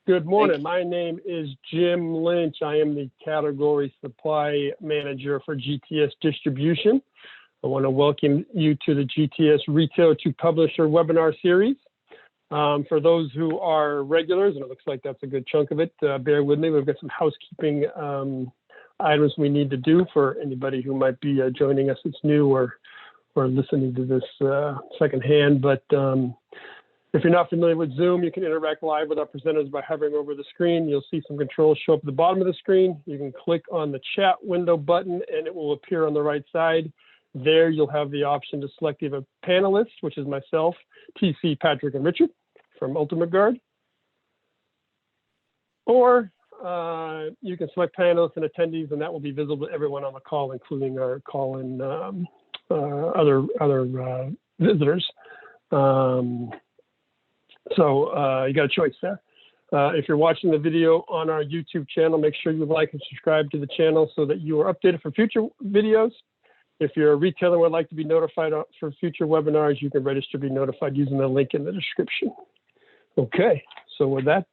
Good morning. My name is Jim Lynch. I am the Category Supply Manager for GTS Distribution. I want to welcome you to the GTS Retailer to Publisher webinar series. For those who are regulars, and it looks like that's a good chunk of it, bear with me. We've got some housekeeping items we need to do for anybody who might be joining us that's new or listening to this secondhand. But if you're not familiar with Zoom, you can interact live with our presenters by hovering over the screen. You'll see some controls show up at the bottom of the screen. You can click on the chat window button and it will appear on the right side. There you'll have the option to select either panelists, which is myself, TC, Patrick, and Richard from Ultimate Guard. Or you can select panelists and attendees, and that will be visible to everyone on the call, including our call-in other visitors. So you got a choice there. If you're watching the video on our YouTube channel, make sure you like and subscribe to the channel so that you are updated for future videos. If you're a retailer and would like to be notified for future webinars, you can register to be notified using the link in the description. Okay, so with that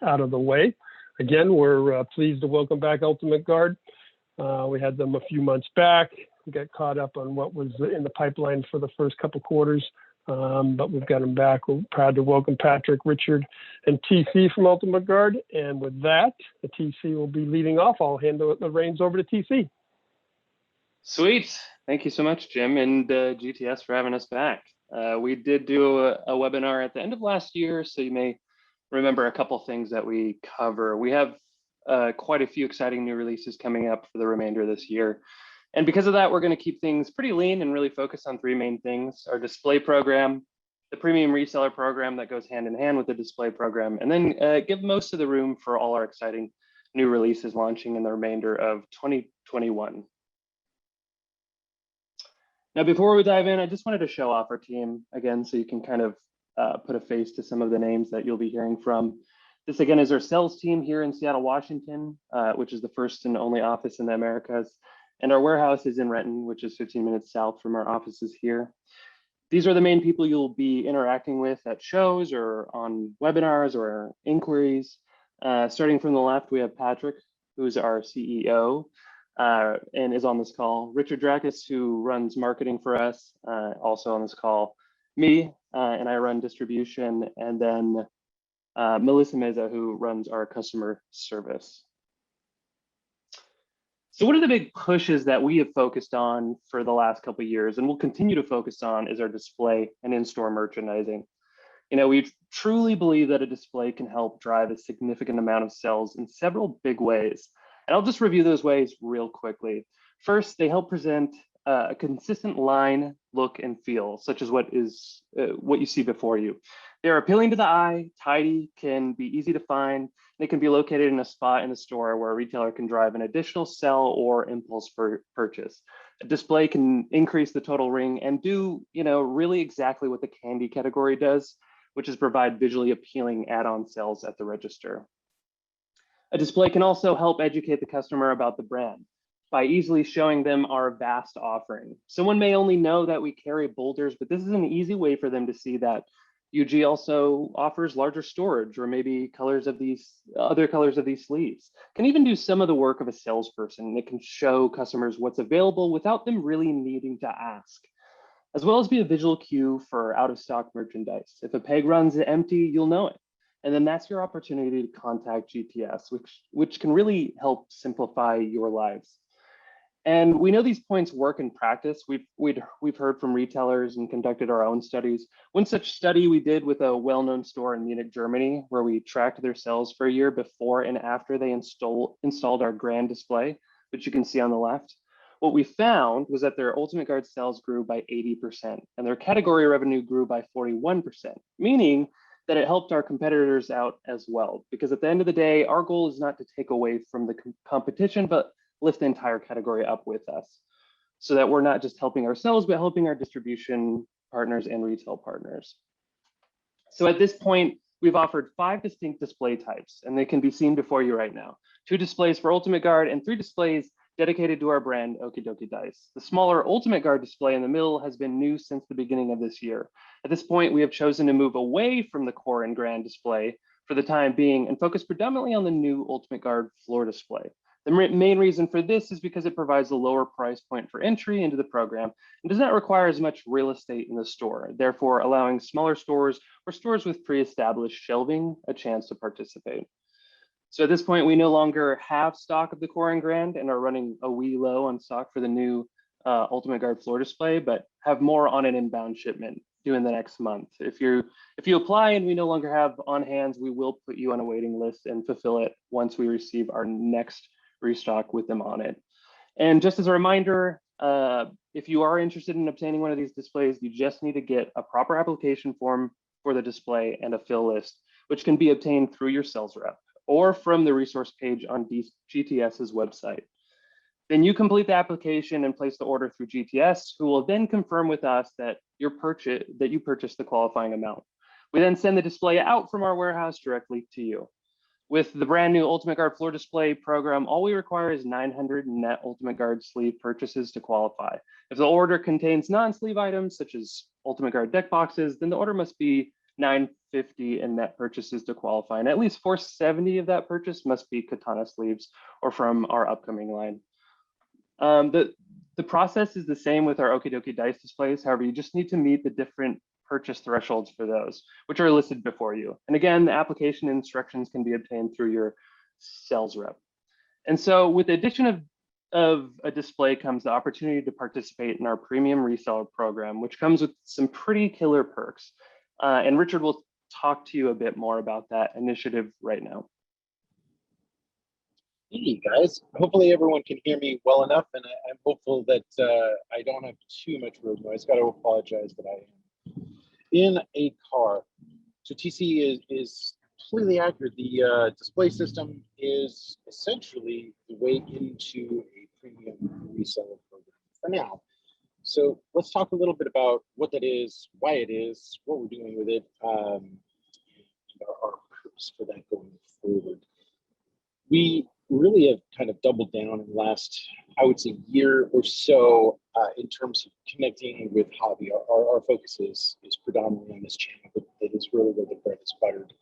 out of the way, again, we're pleased to welcome back Ultimate Guard. We had them a few months back. We got caught up on what was in the pipeline for the first couple quarters. But we've got them back. We're proud to welcome Patrick, Richard, and TC from Ultimate Guard. And with that, the TC will be leading off. I'll hand the reins over to TC. Sweet. Thank you so much, Jim, and GTS for having us back. We did do a webinar at the end of last year, so you may remember a couple things that we cover. We have quite a few exciting new releases coming up for the remainder of this year. And because of that, we're going to keep things pretty lean and really focus on three main things: our display program, the premium reseller program that goes hand in hand with the display program, and then give most of the room for all our exciting new releases launching in the remainder of 2021. Now, before we dive in, I just wanted to show off our team again so you can kind of put a face to some of the names that you'll be hearing from. This again is our sales team here in Seattle, Washington, which is the first and only office in the Americas. And our warehouse is in Renton, which is 15 minutes south from our offices here. These are the main people you'll be interacting with at shows or on webinars or inquiries. Starting from the left, we have Patrick, who's our CEO and is on this call. Richard Drakis, who runs marketing for us, also on this call. Me, and I run distribution. And then Melissa Meza, who runs our customer service. So one of the big pushes that we have focused on for the last couple of years, and we'll continue to focus on, is our display and in-store merchandising. You know, we truly believe that a display can help drive a significant amount of sales in several big ways. And I'll just review those ways real quickly. First, they help present a consistent line, look, and feel, such as what you see before you. They're appealing to the eye, tidy, can be easy to find. They can be located in a spot in the store where a retailer can drive an additional sell or impulse purchase. A display can increase the total ring and do, really exactly what the candy category does, which is provide visually appealing add-on sales at the register. A display can also help educate the customer about the brand by easily showing them our vast offering. Someone may only know that we carry boulders, but this is an easy way for them to see that UG also offers larger storage, or maybe other colors of these sleeves. Can even do some of the work of a salesperson. It can show customers what's available without them really needing to ask, as well as be a visual cue for out of stock merchandise. If a peg runs empty, you'll know it. And then that's your opportunity to contact GTS, which can really help simplify your lives. And we know these points work in practice. We've heard from retailers and conducted our own studies. One such study we did with a well-known store in Munich, Germany, where we tracked their sales for a year before and after they installed our grand display, which you can see on the left. What we found was that their Ultimate Guard sales grew by 80% and their category revenue grew by 41%, meaning that it helped our competitors out as well. Because at the end of the day, our goal is not to take away from the competition, but lift the entire category up with us, so that we're not just helping ourselves, but helping our distribution partners and retail partners. So at this point, we've offered 5 distinct display types, and they can be seen before you right now. 2 displays for Ultimate Guard and 3 displays dedicated to our brand, Okie Dokie Dice. The smaller Ultimate Guard display in the middle has been new since the beginning of this year. At this point, we have chosen to move away from the core and grand display for the time being and focus predominantly on the new Ultimate Guard floor display. The main reason for this is because it provides a lower price point for entry into the program and does not require as much real estate in the store, therefore allowing smaller stores or stores with pre-established shelving a chance to participate. So at this point, we no longer have stock of the Core and Grand and are running a wee low on stock for the new Ultimate Guard floor display, but have more on an inbound shipment due in the next month. If you apply and we no longer have on hands, we will put you on a waiting list and fulfill it once we receive our next restock with them on it. And just as a reminder, if you are interested in obtaining one of these displays, you just need to get a proper application form for the display and a fill list, which can be obtained through your sales rep or from the resource page on GTS's website. Then you complete the application and place the order through GTS, who will then confirm with us that you purchased the qualifying amount. We then send the display out from our warehouse directly to you. With the brand new Ultimate Guard floor display program, all we require is 900 net Ultimate Guard sleeve purchases to qualify. If the order contains non-sleeve items, such as Ultimate Guard deck boxes, then the order must be 950 in net purchases to qualify. And at least 470 of that purchase must be katana sleeves or from our upcoming line. The process is the same with our Okie Dokie dice displays. However, you just need to meet the different purchase thresholds for those, which are listed before you. And again, the application instructions can be obtained through your sales rep. And so with the addition of a display comes the opportunity to participate in our premium reseller program, which comes with some pretty killer perks. And Richard will talk to you a bit more about that initiative right now. Hey guys, hopefully everyone can hear me well enough, and I'm hopeful that I don't have too much road noise. Got to apologize that I am in a car. So TC is completely accurate. The display system is essentially the way into a premium reseller program for now. So let's talk a little bit about what that is, why it is, what we're doing with it, our purpose for that going forward. We really have kind of doubled down in the last, I would say, year or so in terms of connecting with hobby. Our focus is predominantly on this channel, but that is really where the bread is buttered.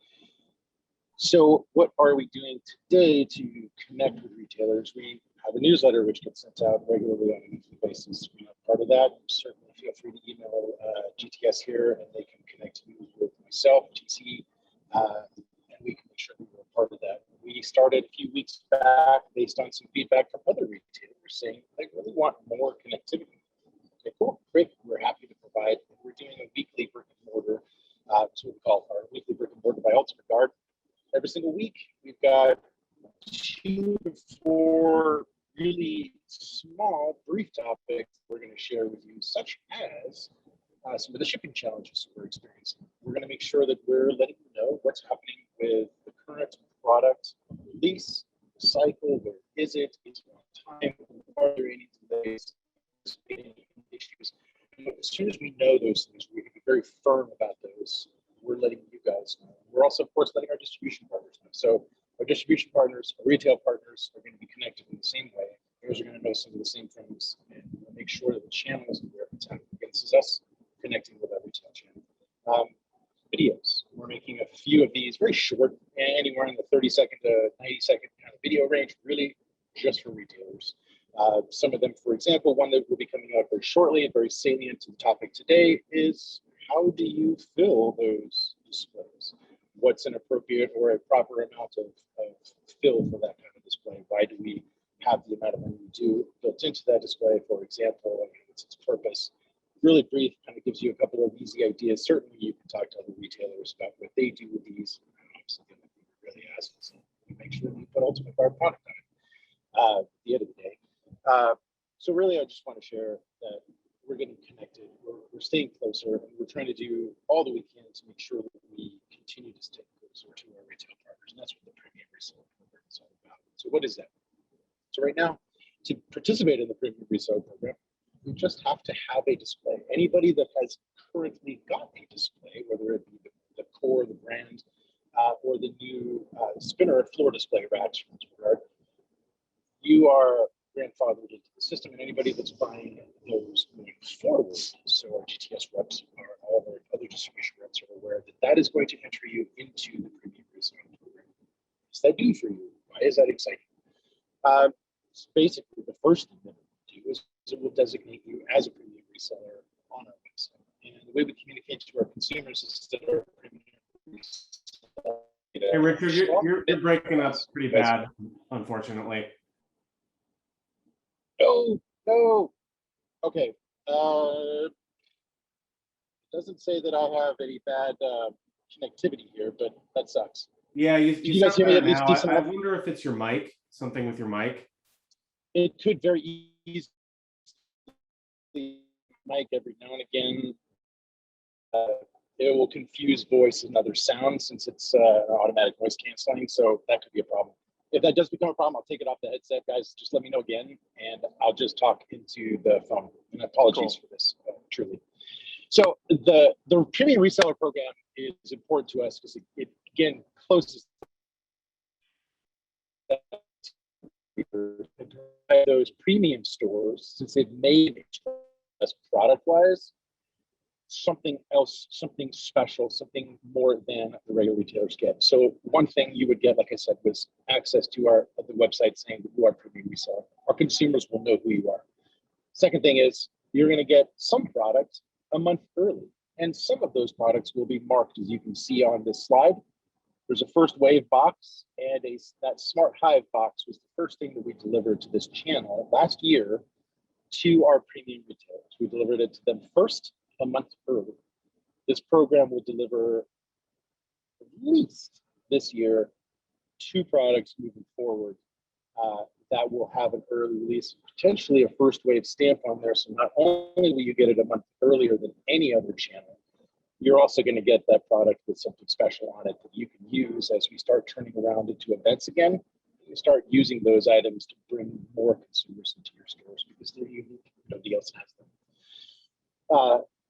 So what are we doing today to connect with retailers? We have a newsletter which gets sent out regularly on a monthly basis. If you're not part of that, certainly feel free to email GTS here and they can connect you with myself, TC, and we can make sure that you're a part of that. We started a few weeks back based on some feedback from other retailers saying they really want more connectivity. Okay, cool, great. We're happy to provide. We're doing a weekly brick and mortar, that's what we call our weekly brick and mortar by Ultimate Guard. Every single week, we've got 2 to 4 really small, brief topics we're going to share with you, such as some of the shipping challenges we're experiencing. We're going to make sure that we're letting you know what's happening with the current product release, the cycle, where is it on time, are there any delays, any issues. And as soon as we know those things, we're going to be very firm about those. We're letting you guys know. We're also, of course, letting our distribution partners know. So our distribution partners, our retail partners are going to be connected in the same way. Those are going to know some of the same things, and we'll make sure that the channel is aware of time. This is us connecting with our retail channel. Videos. We're making a few of these very short, anywhere in the 30-second to 90-second kind of video range, really just for retailers. Some of them, for example, one that will be coming out very shortly and very salient to the topic today is how do you fill those displays? What's an appropriate or a proper amount of fill for that kind of display? Why do we have the amount of money we do built into that display, for example? I mean, what's its purpose? Really brief, kind of gives you a couple of easy ideas. Certainly you can talk to other retailers about what they do with these. Something that we really ask is make sure that you put Ultimate Guard product on it at the end of the day. So really, I just want to share that we're getting connected. We're staying closer, and we're trying to do all that we can to make sure that we continue to stay closer to our retail partners, and that's what the premium reseller program is all about. So what is that? So right now, to participate in the premium reseller program, you just have to have a display. Anybody that has currently got a display, whether it be the core, the brand, or the new spinner floor display racks from Ultimate, you are grandfathered into the system, and anybody that's buying those moving forward, so our GTS reps, all of our other distribution reps are aware that that is going to enter you into the premium reseller that do for you? Why is that exciting? Basically, the first thing that it will do is it will designate you as a premium reseller on our website. And the way we communicate to our consumers is that our premium reseller. Hey, Richard, you're breaking up pretty bad, unfortunately. No. Okay. It doesn't say that I have any bad connectivity here, but that sucks. Yeah, you guys hear me at least now. decent I enough? wonder if it's your mic, something with your mic. It could very easily mic every now and again. It will confuse voice and other sounds since it's automatic noise canceling, so that could be a problem. If that does become a problem, I'll take it off the headset, guys. Just let me know again, and I'll just talk into the phone. And apologies for this, truly. So the premium reseller program is important to us because it again closes those premium stores, since they've made us product-wise something else, something special, something more than the regular retailers get. So one thing you would get, like I said, was access to the website saying that you are premium reseller. Our consumers will know who you are. Second thing is you're going to get some product a month early, and some of those products will be marked, as you can see on this slide. There's a first wave box, and that Smart Hive box was the first thing that we delivered to this channel last year to our premium retailers. We delivered it to them first, a month early. This program will deliver at least this year 2 products moving forward that will have an early release, potentially a first wave stamp on there. So not only will you get it a month earlier than any other channel, you're also going to get that product with something special on it that you can use as we start turning around into events again. You start using those items to bring more consumers into your stores because they're unique. Nobody else has them.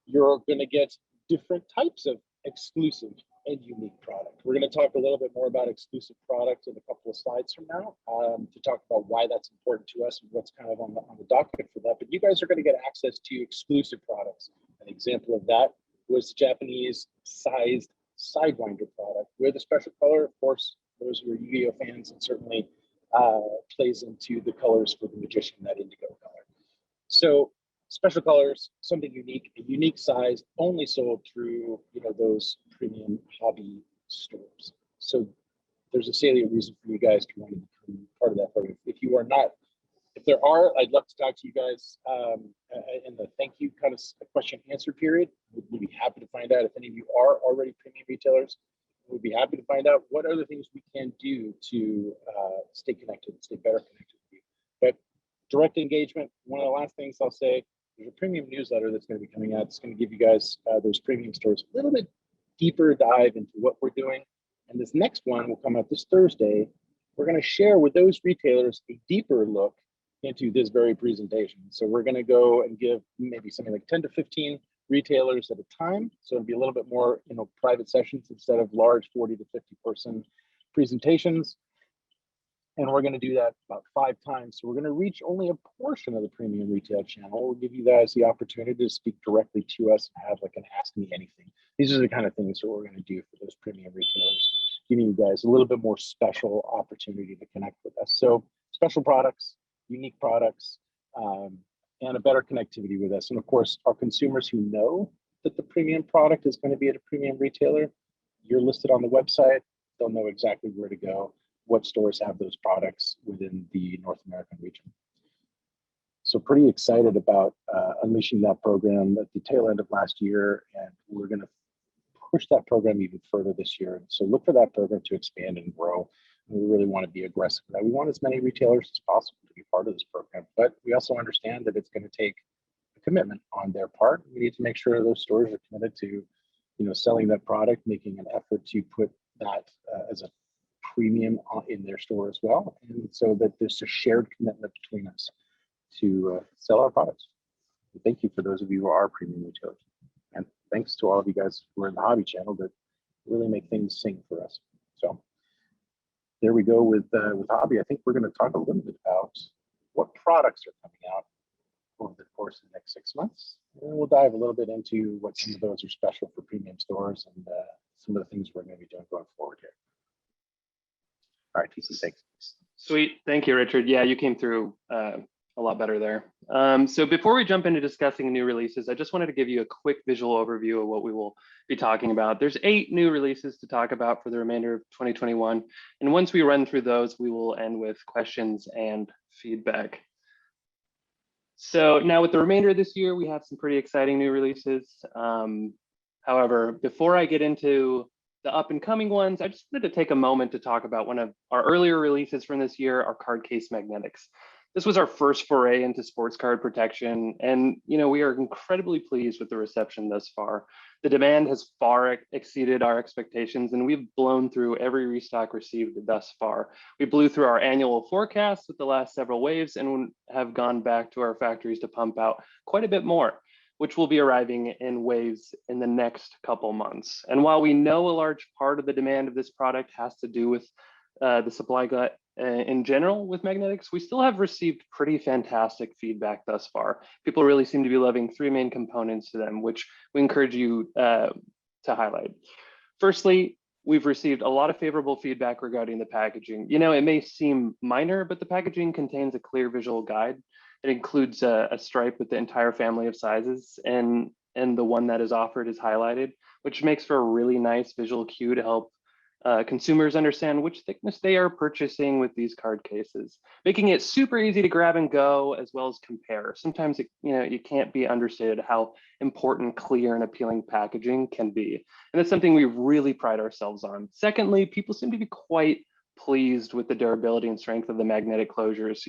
You're going to get different types of exclusive and unique product. We're going to talk a little bit more about exclusive product in a couple of slides from now to talk about why that's important to us and what's kind of on the docket for that. But you guys are going to get access to exclusive products. An example of that was the Japanese sized Sidewinder product with a special color. Of course, those who are Yu-Gi-Oh fans, it certainly plays into the colors for the Magician, that indigo color. So special colors, something unique, a unique size, only sold through those premium hobby stores. So there's a salient reason for you guys to want to become part of that program. If you are not, if there are, I'd love to talk to you guys in the thank you kind of question answer period. We'd be happy to find out if any of you are already premium retailers. We'd be happy to find out what other things we can do to stay connected, stay better connected with you. But direct engagement, one of the last things I'll say, there's a premium newsletter that's going to be coming out. It's going to give you guys those premium stores a little bit deeper dive into what we're doing. And this next one will come out this Thursday. We're going to share with those retailers a deeper look into this very presentation. So we're going to go and give maybe something like 10 to 15 retailers at a time. So it'll be a little bit more, private sessions instead of large 40 to 50 person presentations. And we're going to do that about 5 times. So we're going to reach only a portion of the premium retail channel. We'll give you guys the opportunity to speak directly to us and have like an Ask Me Anything. These are the kind of things that we're going to do for those premium retailers, giving you guys a little bit more special opportunity to connect with us. So special products, unique products, and a better connectivity with us. And of course, our consumers who know that the premium product is going to be at a premium retailer, you're listed on the website, they'll know exactly where to go, what stores have those products within the North American region. So pretty excited about unleashing that program at the tail end of last year, and we're going to push that program even further this year. So look for that program to expand and grow. And we really want to be aggressive with that. We want as many retailers as possible to be part of this program, but we also understand that it's going to take a commitment on their part. We need to make sure those stores are committed to, selling that product, making an effort to put that as a premium in their store as well, and so that there's a shared commitment between us to sell our products. And thank you for those of you who are premium retailers, and thanks to all of you guys who are in the hobby channel that really make things sing for us. So there we go with hobby. I think we're going to talk a little bit about what products are coming out over the course of the next 6 months, and we'll dive a little bit into what some of those are special for premium stores and some of the things we're going to be doing going forward here. All right, TC, thanks. Sweet. Thank you, Richard. Yeah, you came through a lot better there. So before we jump into discussing new releases, I just wanted to give you a quick visual overview of what we will be talking about. There's 8 new releases to talk about for the remainder of 2021. And once we run through those, we will end with questions and feedback. So now with the remainder of this year, we have some pretty exciting new releases. However, before I get into the up and coming ones, I just wanted to take a moment to talk about one of our earlier releases from this year, our card case magnetics. This was our first foray into sports card protection, and we are incredibly pleased with the reception thus far. The demand has far exceeded our expectations, and we've blown through every restock received thus far. We blew through our annual forecast with the last several waves and have gone back to our factories to pump out quite a bit more, which will be arriving in waves in the next couple months. And while we know a large part of the demand of this product has to do with the supply glut in general with magnetics, we still have received pretty fantastic feedback thus far. People really seem to be loving 3 main components to them, which we encourage you to highlight. Firstly, we've received a lot of favorable feedback regarding the packaging. It may seem minor, but the packaging contains a clear visual guide. It includes a stripe with the entire family of sizes, and the one that is offered is highlighted, which makes for a really nice visual cue to help consumers understand which thickness they are purchasing with these card cases, making it super easy to grab and go, as well as compare. Sometimes it can't be understated how important clear and appealing packaging can be. And that's something we really pride ourselves on. Secondly, people seem to be quite pleased with the durability and strength of the magnetic closures.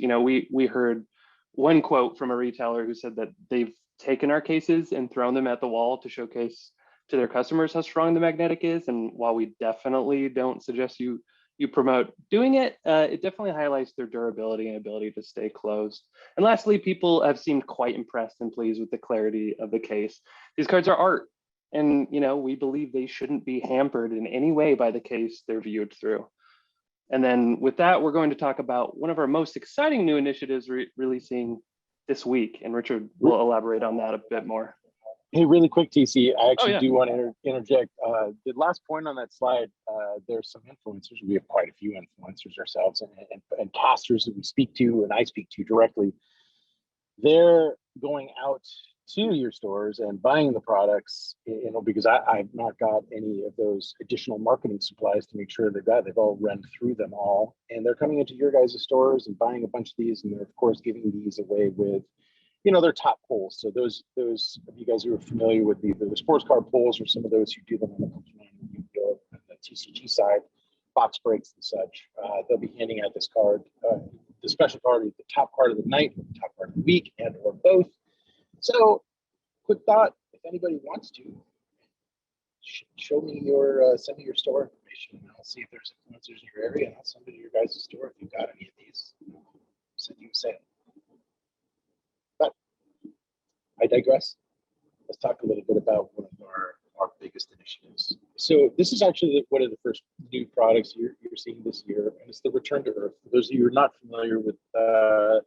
We heard one quote from a retailer who said that they've taken our cases and thrown them at the wall to showcase to their customers how strong the magnetic is. And while we definitely don't suggest you promote doing it, it definitely highlights their durability and ability to stay closed. And lastly, people have seemed quite impressed and pleased with the clarity of the case. These cards are art, and we believe they shouldn't be hampered in any way by the case they're viewed through. And then with that, we're going to talk about one of our most exciting new initiatives releasing this week, and Richard will elaborate on that a bit more. Hey, really quick, TC, I actually do want to interject. The last point on that slide, there's some influencers. We have quite a few influencers ourselves and casters that we speak to, and I speak to directly. They're going out to your stores and buying the products, because I've not got any of those additional marketing supplies to make sure they've all run through them all. And they're coming into your guys' stores and buying a bunch of these, and they're, of course, giving these away with their top polls. So those of you guys who are familiar with the sports card polls, or some of those who do them on the TCG side, box breaks and such, they'll be handing out this card, the special card, the top card of the night, the top card of the week, and or both. So quick thought, if anybody wants to, show me send me your store information, and I'll see if there's influencers in your area, and I'll send it to your guys' store if you've got any of these. Send you a sale. But I digress. Let's talk a little bit about one of our biggest initiatives. So this is actually one of the first new products you're seeing this year, and it's the Return to Earth. For those of you who are not familiar with the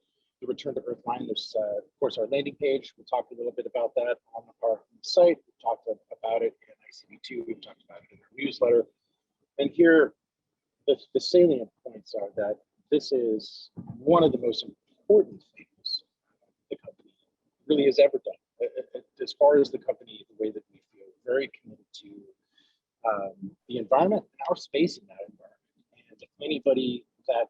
Return to Earth line, there's of course our landing page. We'll talk a little bit about that on our site. We've talked about it in ICB2. We've talked about it in our newsletter. And here, the salient points are that this is one of the most important things the company really has ever done. As far as the company, the way that we feel very committed to the environment and our space in that environment. And anybody that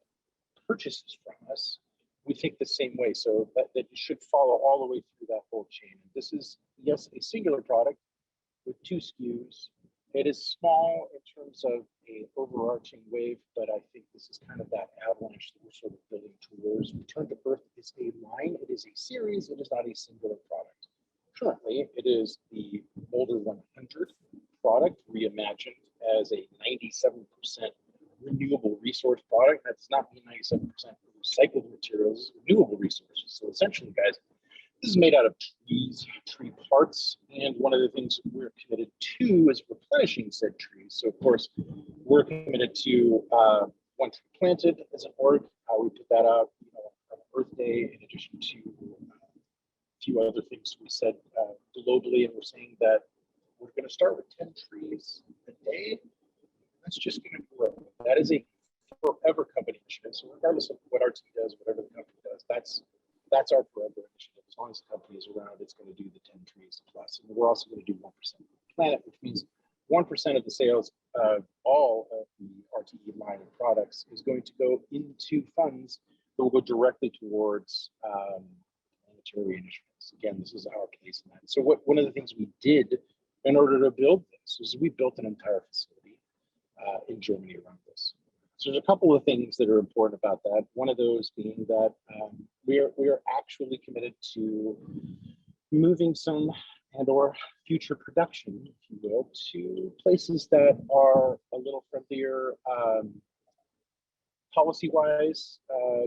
purchases from us, we think the same way. So that it should follow all the way through that whole chain. And this is, yes, a singular product with 2 SKUs. It is small in terms of an overarching wave, but I think this is kind of that avalanche that we're sort of building towards. Return to Earth is a line. It is a series. It is not a singular product. Currently, it is the Boulder 100th product reimagined as a 97% renewable resource product. That does not mean 97% recycled materials, renewable resources. So essentially, guys, this is made out of trees, tree parts, and one of the things we're committed to is replenishing said trees. So of course, we're committed to One Tree Planted as an org. We put that out on Earth Day, in addition to a few other things we said globally, and we're saying that we're going to start with 10 trees a day. That's just going to grow. That is a forever company initiative. So regardless of what our team does, whatever the company does, that's our forever initiative. As long as the company is around, it's going to do the 10 trees plus. And we're also going to do 1% of the planet, which means 1% of the sales of all of the RTE line of products is going to go into funds that will go directly towards planetary initiatives. Again, this is our case in that. So one of the things we did in order to build this is we built an entire facility in Germany around this. So there's a couple of things that are important about that. One of those being that we are actually committed to moving some and/or future production, if you will, to places that are a little friendlier policy-wise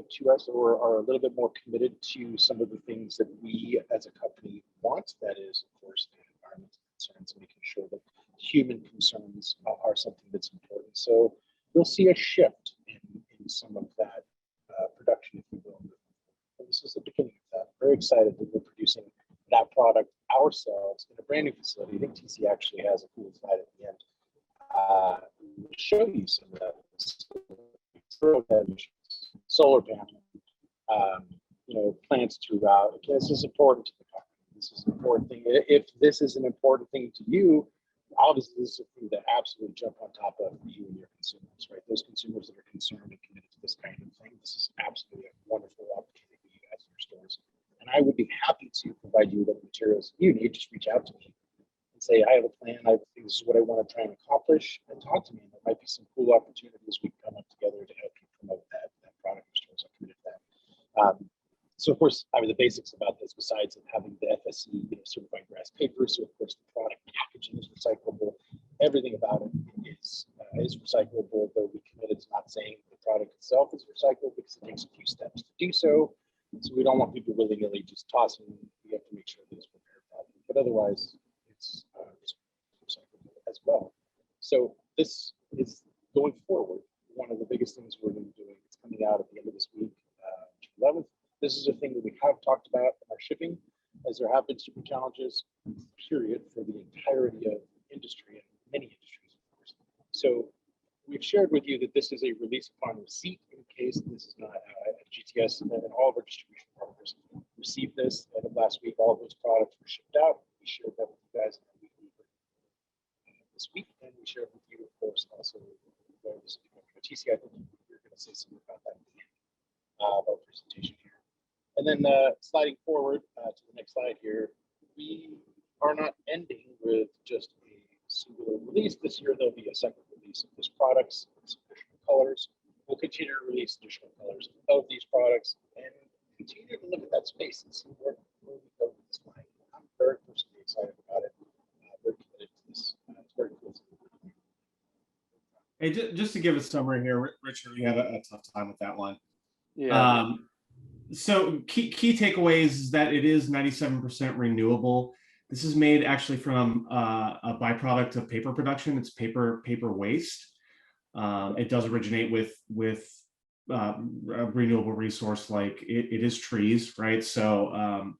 to us, or are a little bit more committed to some of the things that we as a company want. That is, of course, the environmental concerns, making sure that human concerns are something that's important. So you'll see a shift in some of that production, if you will. And this is the beginning of that. Very excited that we're producing that product ourselves in a brand new facility. I think TC actually has a cool slide at the end. We'll show you some of that. Solar panel, plants throughout. Okay, this is important to the company. This is an important thing. If this is an important thing to you, obviously this is a thing that absolutely jump on top of you and your consumers, right? Those consumers that are concerned and committed to this kind of thing. This is absolutely a wonderful opportunity for you guys in your stores. And I would be happy to provide you with the materials you need. Just reach out to me and say, I have a plan. I think this is what I want to try and accomplish, and talk to me. And there might be some cool opportunities we can come up together to help you promote that product in stores. I'm committed to that. So of course, the basics about this, besides having the FSC certified grass paper, so of course the product packaging is recyclable. Everything about it is recyclable, though we committed to not saying the product itself is recyclable because it takes a few steps to do so. So we don't want people willy-nilly just tossing. We have to make sure that it's prepared properly. But otherwise, it's recyclable as well. So this is going forward. One of the biggest things we're going to be doing. It's coming out at the end of this week, June 11th. This is a thing that we have talked about in our shipping, as there have been shipping challenges, period, for the entirety of industry and many industries, of course. So we've shared with you that this is a release upon receipt in case this is not GTS, and all of our distribution partners received this. And last week, all of those products were shipped out. We shared that with you guys in our weekly this week, and we shared with you, of course, also TC. I think you're going to say something about that at the end of our presentation here. And then sliding forward to the next slide here, we are not ending with just a singular release. This year, there'll be a second release of these products, some additional colors. We'll continue to release additional colors of these products and continue to look at that space and see where we go with this line. I'm very personally excited about it. Very committed to this. It's very cool. Hey, just to give a summary here, Richard, you had a tough time with that one. Yeah. So key takeaways is that it is 97% renewable. This is made actually from a byproduct of paper production. It's paper waste. It does originate with a renewable resource like it is trees, right? So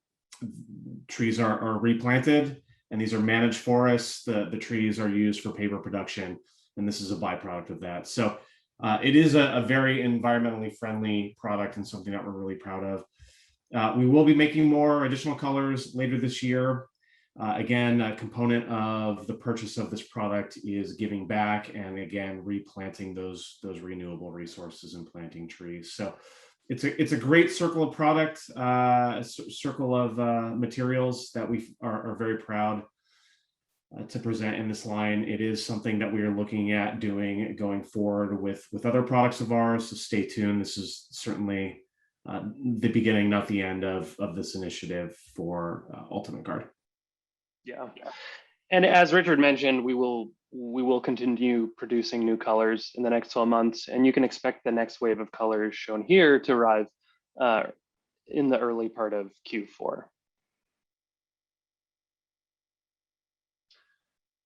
trees are replanted, and these are managed forests. The trees are used for paper production, and this is a byproduct of that. So it is a very environmentally friendly product and something that we're really proud of. We will be making more additional colors later this year. Again, a component of the purchase of this product is giving back, and again, replanting those renewable resources and planting trees. So it's a great circle of product, circle of materials that we are very proud to present in this line. It is something that we are looking at doing going forward with other products of ours. So stay tuned. This is certainly the beginning, not the end of this initiative for Ultimate Guard. Yeah. And as Richard mentioned, we will continue producing new colors in the next 12 months, and you can expect the next wave of colors shown here to arrive in the early part of Q4.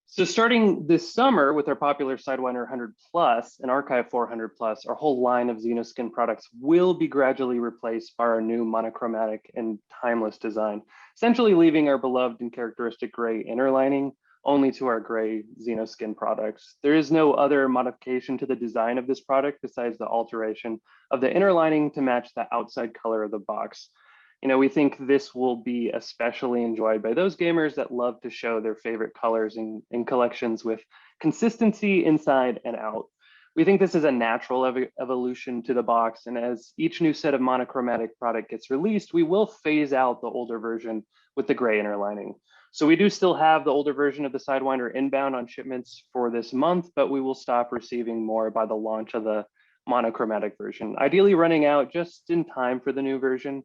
So starting this summer with our popular Sidewinder 100 Plus and Archive 400 Plus, our whole line of Xenoskin products will be gradually replaced by our new monochromatic and timeless design, essentially leaving our beloved and characteristic gray inner lining only to our gray Xenoskin products. There is no other modification to the design of this product besides the alteration of the inner lining to match the outside color of the box. We think this will be especially enjoyed by those gamers that love to show their favorite colors in collections with consistency inside and out. We think this is a natural evolution to the box, and as each new set of monochromatic product gets released, we will phase out the older version with the gray inner lining. So we do still have the older version of the Sidewinder inbound on shipments for this month, but we will stop receiving more by the launch of the monochromatic version, ideally running out just in time for the new version.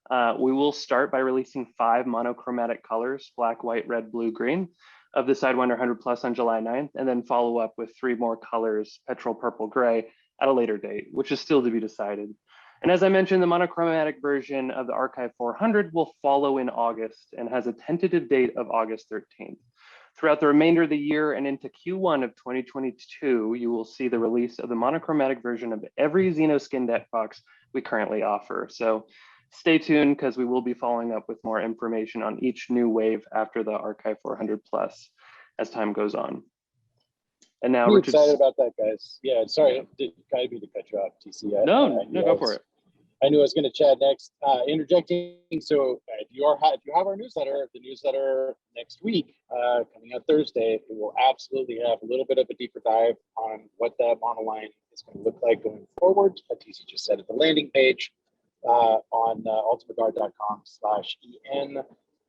We will start by releasing 5 monochromatic colors, black, white, red, blue, green, of the Sidewinder 100 Plus on July 9th, and then follow up with 3 more colors, petrol, purple, gray, at a later date, which is still to be decided. And as I mentioned, the monochromatic version of the Archive 400 will follow in August and has a tentative date of August 13th. Throughout the remainder of the year and into Q1 of 2022, you will see the release of the monochromatic version of every Xenoskin deck box we currently offer. So stay tuned, because we will be following up with more information on each new wave after the Archive 400 Plus as time goes on. And now we're excited about that, guys. Yeah, sorry, I didn't mean to cut you off, TC. No, go for it. I knew I was going to chat next. Interjecting. So if you have our newsletter, the newsletter next week, coming out Thursday, it will absolutely have a little bit of a deeper dive on what that monoline is going to look like going forward. TC just said at the landing page on ultimateguard.com/en.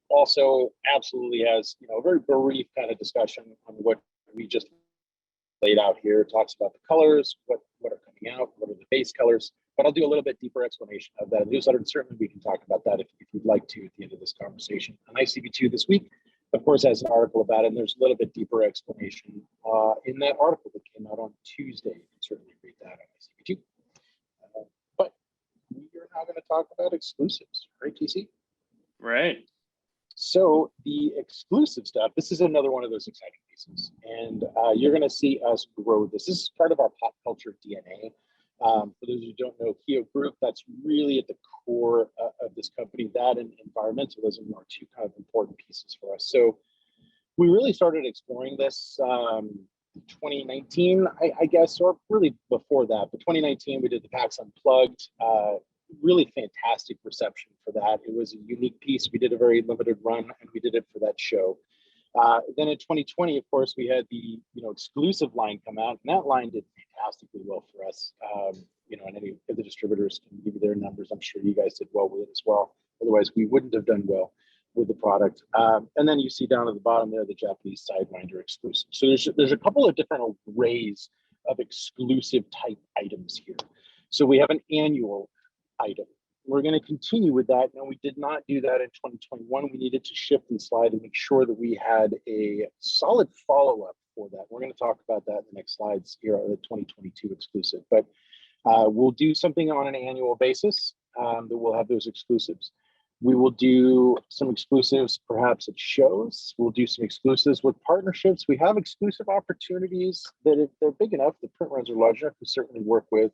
Also, absolutely has a very brief kind of discussion on what we just laid out here. It talks about the colors, what are coming out, what are the base colors. But I'll do a little bit deeper explanation of that newsletter. And certainly we can talk about that if you'd like to at the end of this conversation. On ICB2 this week, of course, has an article about it, and there's a little bit deeper explanation in that article that came out on Tuesday. You can certainly read that on ICB2. But we are now going to talk about exclusives, right, TC? Right. So the exclusive stuff, this is another one of those exciting pieces. And you're going to see us grow this. This is part of our pop culture DNA. For those who don't know, Keo Group, that's really at the core of this company. That and environmentalism are 2 kind of important pieces for us. So we really started exploring this 2019, I guess, or really before that. But 2019, we did the PAX Unplugged. Really fantastic reception for that. It was a unique piece. We did a very limited run, and we did it for that show. Then in 2020, of course, we had the exclusive line come out, and that line did fantastically well for us. And any of the distributors can give you their numbers. I'm sure you guys did well with it as well. Otherwise, we wouldn't have done well with the product. And then you see down at the bottom there the Japanese Sidewinder exclusive. So there's a couple of different arrays of exclusive type items here. So we have an annual item. We're going to continue with that. Now, we did not do that in 2021. We needed to shift and slide and make sure that we had a solid follow-up for that. We're going to talk about that in the next slides here, the 2022 exclusive. But we'll do something on an annual basis that we'll have those exclusives. We will do some exclusives perhaps at shows. We'll do some exclusives with partnerships. We have exclusive opportunities that if they're big enough, the print runs are large enough, we certainly work with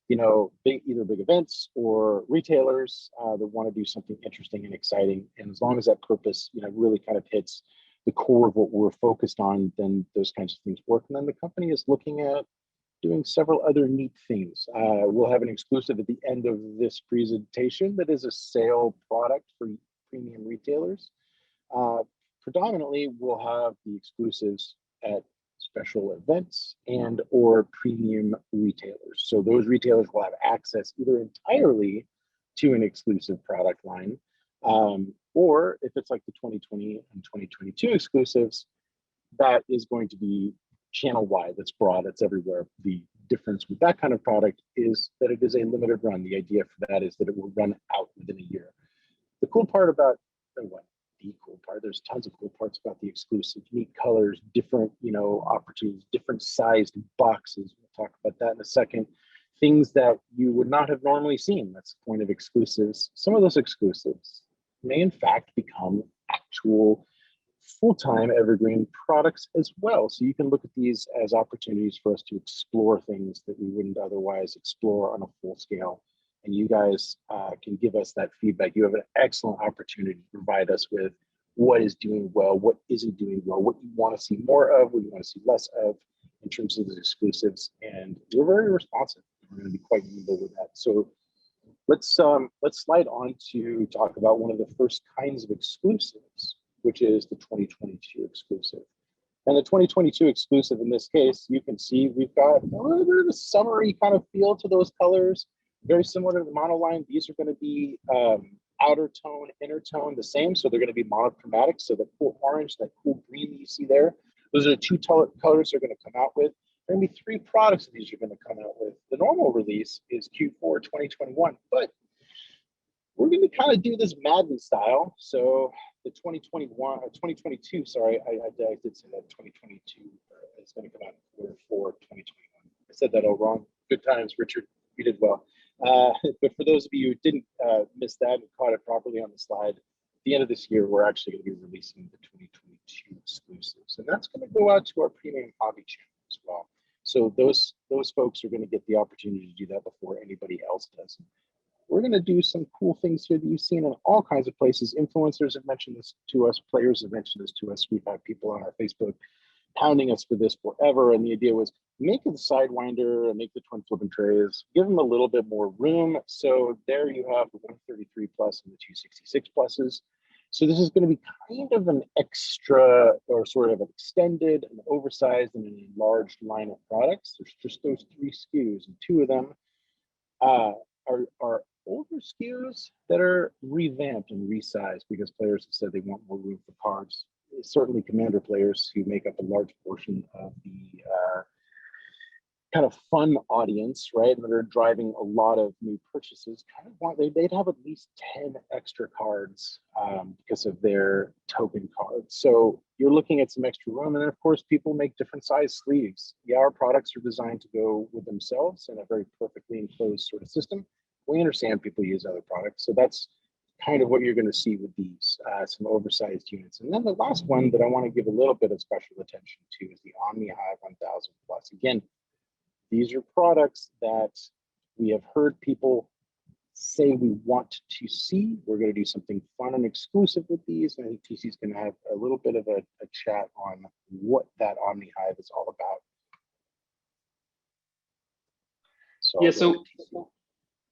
either big events or retailers that want to do something interesting and exciting. And as long as that purpose, really kind of hits the core of what we're focused on, then those kinds of things work. And then the company is looking at doing several other neat things. We'll have an exclusive at the end of this presentation that is a sale product for premium retailers. Predominantly, we'll have the exclusives at special events and or premium retailers. So those retailers will have access either entirely to an exclusive product line, or if it's like the 2020 and 2022 exclusives, that is going to be channel-wide, that's broad, that's everywhere. The difference with that kind of product is that it is a limited run. The idea for that is that it will run out within a year. The cool part about, there's tons of cool parts about the exclusive, unique colors, different, opportunities, different sized boxes. We'll talk about that in a second. Things that you would not have normally seen. That's the point of exclusives. Some of those exclusives may in fact become actual full-time evergreen products as well. So you can look at these as opportunities for us to explore things that we wouldn't otherwise explore on a full scale. And you guys can give us that feedback. You have an excellent opportunity to provide us with what is doing well, what isn't doing well, what you want to see more of, what you want to see less of in terms of the exclusives. And we're very responsive. We're going to be quite nimble with that. So let's slide on to talk about one of the first kinds of exclusives, which is the 2022 exclusive. And the 2022 exclusive, in this case, you can see we've got a little bit of a summery kind of feel to those colors, very similar to the monoline. These are going to be outer tone, inner tone, the same. So they're going to be monochromatic. So the cool orange, that cool green that you see there, those are the two colors they're going to come out with. There are going to be 3 products of these are going to come out with. The normal release is Q4 2021, but we're going to kind of do this Madden style. So the 2022, sorry, I did say that 2022 is going to come out in Q4 2021. I said that all wrong. Good times, Richard. You did well. But for those of you who didn't miss that and caught it properly on the slide, at the end of this year, we're actually going to be releasing the 2022 exclusives. And that's going to go out to our premium hobby channel as well. So those folks are going to get the opportunity to do that before anybody else does. We're going to do some cool things here that you've seen in all kinds of places. Influencers have mentioned this to us. Players have mentioned this to us. We've had people on our Facebook pounding us for this forever. And the idea was make the Sidewinder and make the twin flipping trays, give them a little bit more room. So there you have the 133 plus and the 266 pluses. So this is going to be kind of an extra or sort of an extended and oversized and an enlarged line of products. There's just those 3 SKUs, and 2 of them are older SKUs that are revamped and resized because players have said they want more room for cards. Certainly Commander players who make up a large portion of the kind of fun audience, right, that are driving a lot of new purchases, kind of want, they'd have at least 10 extra cards because of their token cards. So you're looking at some extra room. And then of course, people make different size sleeves. Yeah, our products are designed to go with themselves in a very perfectly enclosed sort of system. We understand people use other products. So that's kind of what you're going to see with these, some oversized units. And then the last one that I want to give a little bit of special attention to is the Omnihive 1000 Plus. Again, these are products that we have heard people say we want to see. We're going to do something fun and exclusive with these. And I think TC is going to have a little bit of a chat on what that Omnihive is all about. So yeah, so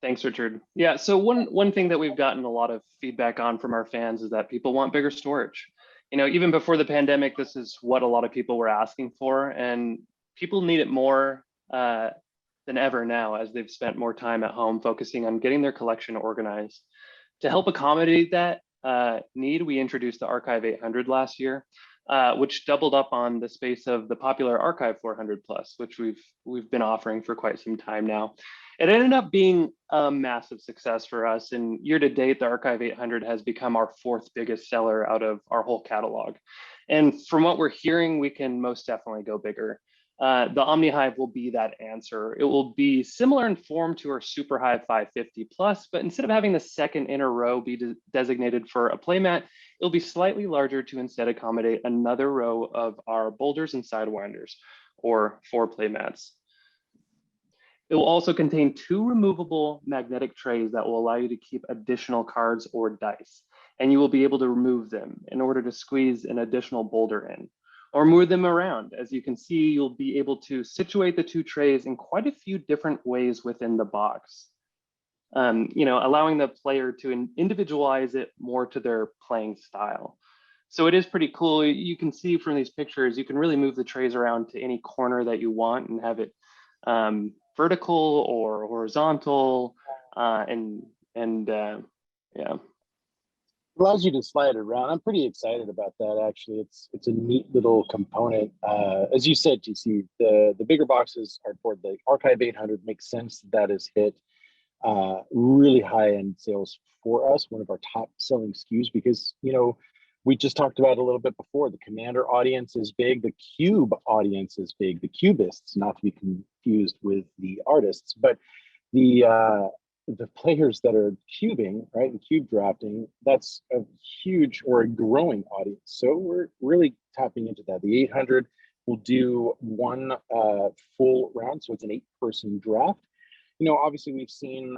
thanks, Richard. Yeah, so one thing that we've gotten a lot of feedback on from our fans is that people want bigger storage. You know, even before the pandemic, this is what a lot of people were asking for, and people need it more than ever now as they've spent more time at home focusing on getting their collection organized. To help accommodate that need, we introduced the Archive 800 last year, which doubled up on the space of the popular Archive 400 Plus, which we've been offering for quite some time now. It ended up being a massive success for us, and year to date, the Archive 800 has become our 4th biggest seller out of our whole catalog. And from what we're hearing, we can most definitely go bigger. The Omnihive will be that answer. It will be similar in form to our Superhive 550 Plus, but instead of having the second inner row be designated for a playmat, it'll be slightly larger to instead accommodate another row of our boulders and sidewinders, or 4 playmats. It will also contain 2 removable magnetic trays that will allow you to keep additional cards or dice, and you will be able to remove them in order to squeeze an additional boulder in, or move them around. As you can see, you'll be able to situate the 2 trays in quite a few different ways within the box, you know, allowing the player to individualize it more to their playing style. So it is pretty cool. You can see from these pictures, you can really move the trays around to any corner that you want and have it vertical or horizontal, yeah. Allows you to slide around. I'm pretty excited about that. Actually, it's a neat little component. As you said, TC, the bigger boxes are for the Archive 800. Makes sense that is hit really high end sales for us. One of our top selling SKUs because, you know, we just talked about a little bit before. The Commander audience is big. The Cube audience is big. The Cubists, not to be confused with the artists, but the players that are cubing, right, and cube drafting, that's a huge or a growing audience. So we're really tapping into that. The 800 will do 1 full round, so it's an 8-person draft. Obviously we've seen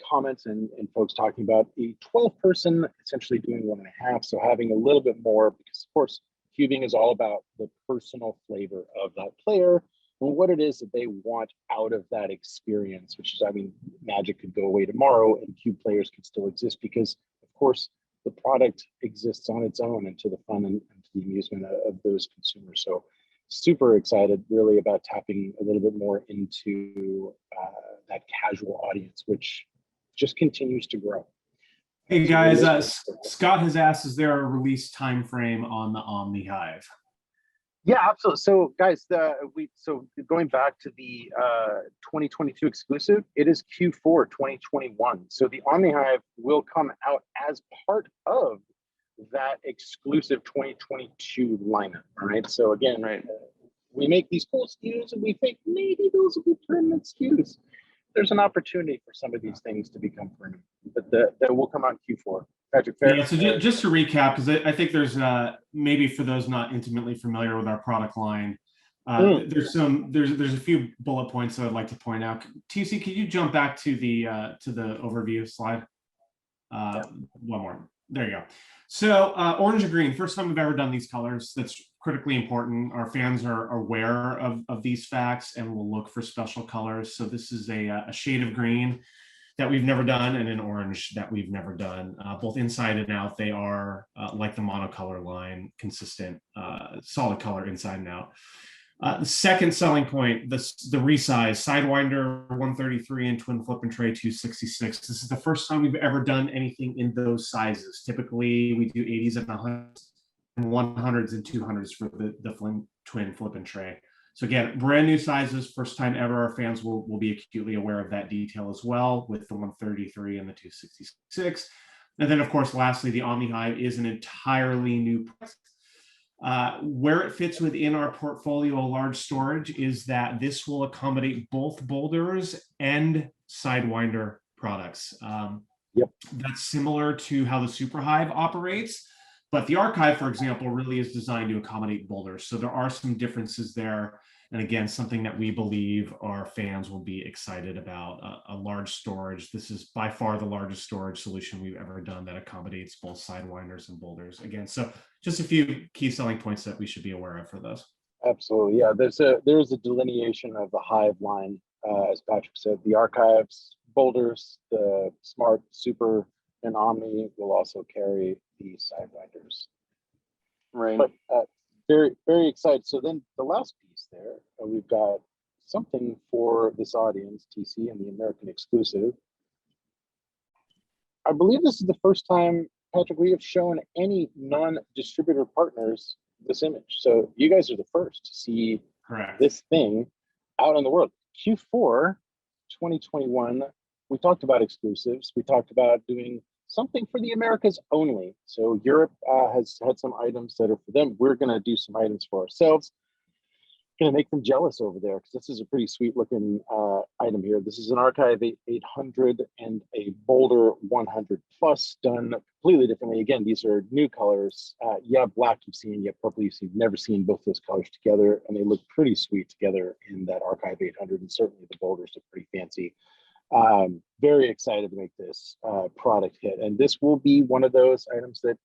comments and folks talking about a 12-person essentially doing 1.5, so having a little bit more, because of course cubing is all about the personal flavor of that player and what it is that they want out of that experience, which is, I mean, Magic could go away tomorrow and cube players could still exist because, of course, the product exists on its own and to the fun and to the amusement of those consumers. So super excited really about tapping a little bit more into that casual audience, which just continues to grow. Hey guys, Scott has asked, is there a release time frame on the Omnihive? Yeah, absolutely. So guys, going back to the 2022 exclusive, it is Q4 2021. So the Omnihive will come out as part of that exclusive 2022 lineup. All right. So again, we make these cool SKUs and we think maybe those will be permanent SKUs. There's an opportunity for some of these things to become permanent, but that will come out in Q4. Patrick, fair? Yeah, so just to recap, because I think there's maybe for those not intimately familiar with our product line, there's a few bullet points that I'd like to point out. TC, could you jump back to the overview slide? One more. There you go. So orange and green, first time we've ever done these colors. That's critically important. Our fans are aware of these facts and will look for special colors. So this is a shade of green that we've never done and an orange that we've never done. Both inside and out, they are like the monocolor line, consistent, solid color inside and out. The second selling point, the resize, Sidewinder 133 and twin flip and tray 266. This is the first time we've ever done anything in those sizes. Typically, we do 80s and 100s and 100s and 200s for the twin flip and tray. So again, brand new sizes, first time ever. Our fans will be acutely aware of that detail as well with the 133 and the 266. And then, of course, lastly, the Omnihive is an entirely new product. Where it fits within our portfolio of large storage is that this will accommodate both Boulders and Sidewinder products. That's similar to how the Superhive operates, but the Archive, for example, really is designed to accommodate Boulders. So there are some differences there. And again, something that we believe our fans will be excited about, a large storage. This is by far the largest storage solution we've ever done that accommodates both Sidewinders and Boulders. Again, so just a few key selling points that we should be aware of for those. Absolutely, yeah. There's a delineation of the Hive line, as Patrick said. The Archives, Boulders, the Smart, Super, and Omni will also carry the Sidewinders. Right. But very, very excited. So then the last piece there, we've got something for this audience, TC, and the American exclusive. I believe this is the first time, Patrick, we have shown any non-distributor partners this image. So you guys are the first to see this thing out in the world. Q4 2021, we talked about exclusives. We talked about doing something for the Americas only. So Europe has had some items that are for them. We're going to do some items for ourselves. Going to make them jealous over there because this is a pretty sweet looking item here. This is an Archive 800 and a Boulder 100 Plus done completely differently. Again, these are new colors. You have black you've seen, you have purple you've seen. Never seen both those colors together, and they look pretty sweet together in that Archive 800, and certainly the Boulders look pretty fancy. Very excited to make this product hit, and this will be one of those items that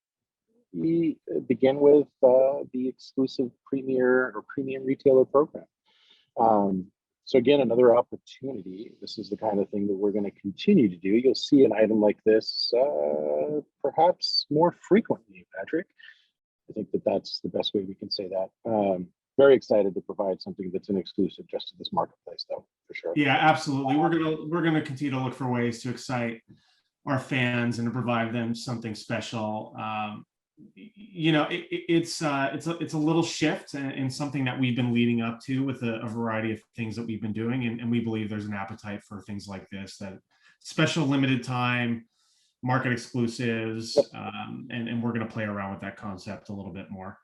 we begin with the exclusive premier or premium retailer program. So again, another opportunity. This is the kind of thing that we're going to continue to do. You'll see an item like this perhaps more frequently, Patrick. I think that's the best way we can say that. Very excited to provide something that's an exclusive just to this marketplace, though, for sure. Yeah, absolutely. We're gonna continue to look for ways to excite our fans and to provide them something special. You know, it's a little shift and something that we've been leading up to with a variety of things that we've been doing, and we believe there's an appetite for things like this, that special limited time market exclusives, and we're going to play around with that concept a little bit more.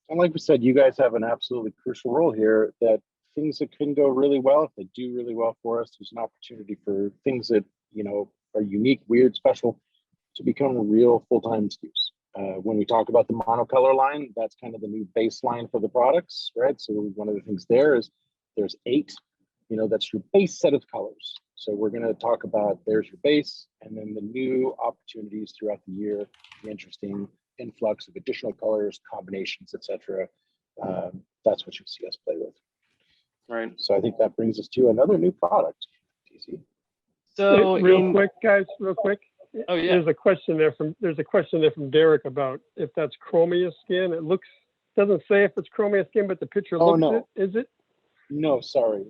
And like we said, you guys have an absolutely crucial role here, that things that can go really well, if they do really well for us, there's an opportunity for things that, you know, are unique, weird, special to become real full-time SKUs. When we talk about the monocolor line, that's kind of the new baseline for the products, right? So one of the things there is there's 8, you know, that's your base set of colors. So we're going to talk about there's your base, and then the new opportunities throughout the year, the interesting influx of additional colors, combinations, etc. That's what you'll see us play with. Right. So I think that brings us to another new product. TC. So real quick, guys, real quick. Oh yeah. There's a question there from Derek about if that's Chromius Skin. It doesn't say if it's Chromius Skin, but the picture looks no. it. Is it? No, sorry.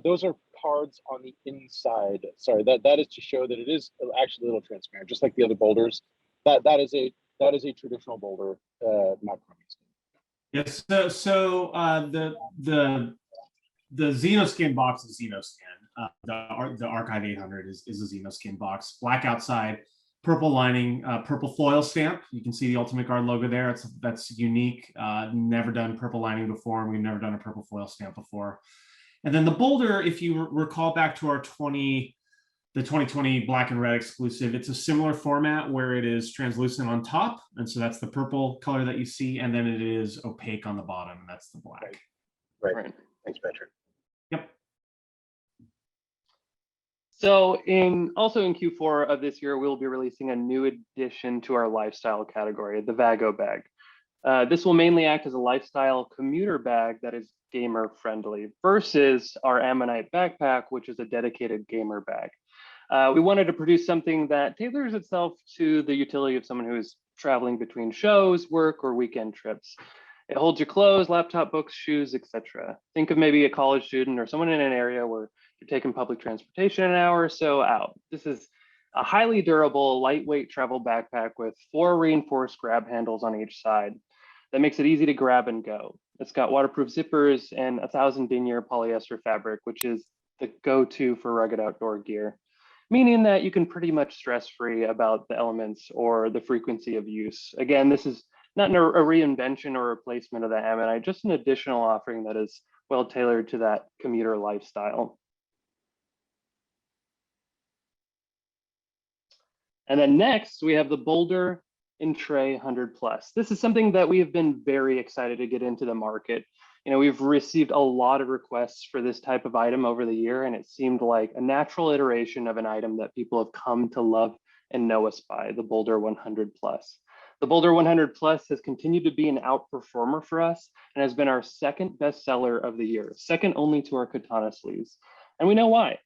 Those are cards on the inside. Sorry, that is to show that it is actually a little transparent, just like the other boulders. That is a traditional boulder, not Chromius Skin. Yes. So the Xenoskin box is Xenoskin. The Archive 800 is a Xenoskin box. Black outside, purple lining, purple foil stamp. You can see the Ultimate Guard logo there. That's unique. Never done purple lining before, and we've never done a purple foil stamp before. And then the boulder, if you recall back to our 2020 black and red exclusive, it's a similar format where it is translucent on top. And so that's the purple color that you see. And then it is opaque on the bottom. And that's the black. Right. Thanks, Patrick. Yep. So also in Q4 of this year, we'll be releasing a new addition to our lifestyle category, the Vago bag. This will mainly act as a lifestyle commuter bag that is gamer friendly versus our Ammonite backpack, which is a dedicated gamer bag. We wanted to produce something that tailors itself to the utility of someone who is traveling between shows, work, or weekend trips. It holds your clothes, laptop, books, shoes, etc. Think of maybe a college student or someone in an area where you're taking public transportation an hour or so out. This is a highly durable, lightweight travel backpack with 4 reinforced grab handles on each side. That makes it easy to grab and go. It's got waterproof zippers and 1,000 denier polyester fabric, which is the go-to for rugged outdoor gear, meaning that you can pretty much stress-free about the elements or the frequency of use. Again, this is not a reinvention or replacement of the Ammonite, just an additional offering that is well tailored to that commuter lifestyle. And then next, we have the Boulder in Tray 100 Plus. This is something that we have been very excited to get into the market. We've received a lot of requests for this type of item over the year, and it seemed like a natural iteration of an item that people have come to love and know us by, the Boulder 100 Plus. The Boulder 100 Plus has continued to be an outperformer for us and has been our second bestseller of the year, second only to our katana sleeves. And we know why.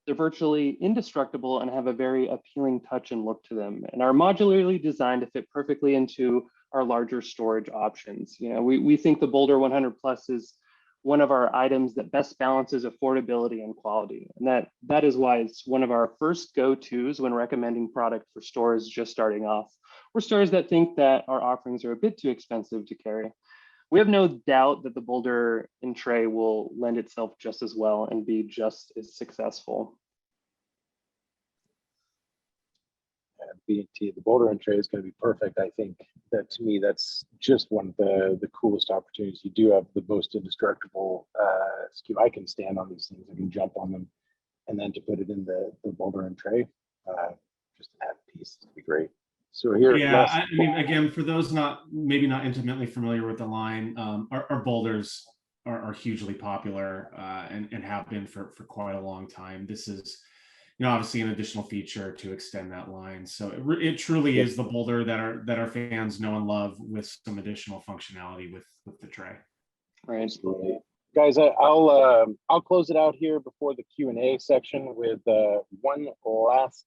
They're virtually indestructible and have a very appealing touch and look to them, and are modularly designed to fit perfectly into our larger storage options. We think the Boulder 100 Plus is one of our items that best balances affordability and quality. And that is why it's one of our first go-tos when recommending product for stores just starting off, or stores that think that our offerings are a bit too expensive to carry. We have no doubt that the Boulder in Tray will lend itself just as well and be just as successful. The Boulder in Tray is going to be perfect. I think that, to me, that's just one of the coolest opportunities. You do have the most indestructible SKU. I can stand on these things, I can jump on them, and then to put it in the Boulder in Tray, just to have a piece would be great. So here, yeah, I mean, again, for those maybe not intimately familiar with the line, our boulders are hugely popular and have been for quite a long time. This is, obviously an additional feature to extend that line. So it truly is the boulder that our fans know and love, with some additional functionality with the tray. Right. Absolutely. Guys, I'll close it out here before the Q&A section with one last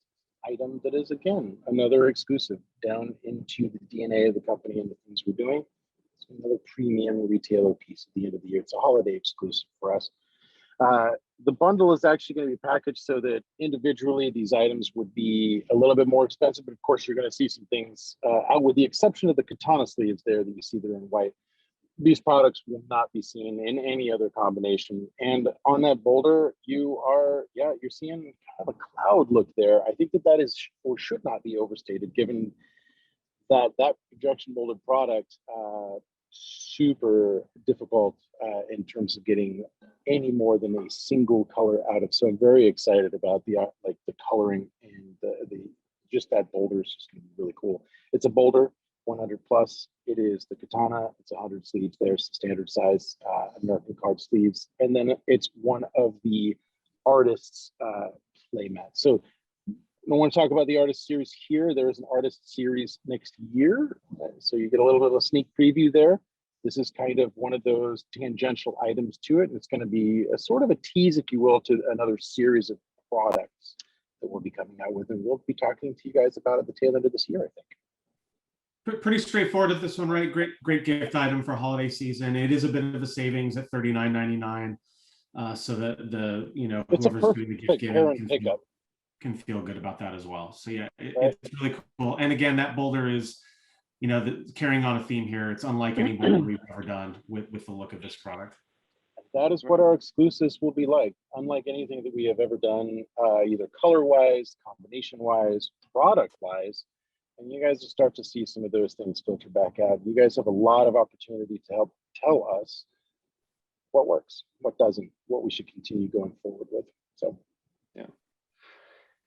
item that is, again, another exclusive down into the DNA of the company and the things we're doing. It's another premium retailer piece at the end of the year. It's a holiday exclusive for us. The bundle is actually going to be packaged so that individually these items would be a little bit more expensive, but of course you're going to see some things out, with the exception of the katana sleeves there that you see there in white. These products will not be seen in any other combination. And on that boulder, you're seeing kind of a cloud look there. I think that is, or should not be, overstated, given that projection molded product, super difficult in terms of getting any more than a single color out of. So I'm very excited about the coloring, and the just that boulder is just going to be really cool. It's a Boulder 100 Plus. It is the katana. It's 100 sleeves. There's the standard size American card sleeves, and then it's one of the artist's display mat. So I don't want to talk about the artist series here. There is an artist series next year. So you get a little bit of a sneak preview there. This is kind of one of those tangential items to it. And it's going to be a sort of a tease, if you will, to another series of products that we'll be coming out with. And we'll be talking to you guys about at the tail end of this year, I think. Pretty straightforward at this one, right? Great gift item for holiday season. It is a bit of a savings at $39.99. So that It's a whoever's doing the gift giving can feel good about that as well. So yeah, Right. It's really cool. And again, that boulder is, carrying on a theme here. It's unlike any boulder we've ever done with the look of this product. That is what our exclusives will be like, unlike anything that we have ever done, either color-wise, combination-wise, product-wise. And you guys will start to see some of those things filter back out. You guys have a lot of opportunity to help tell us what works, what doesn't, what we should continue going forward with. So, yeah.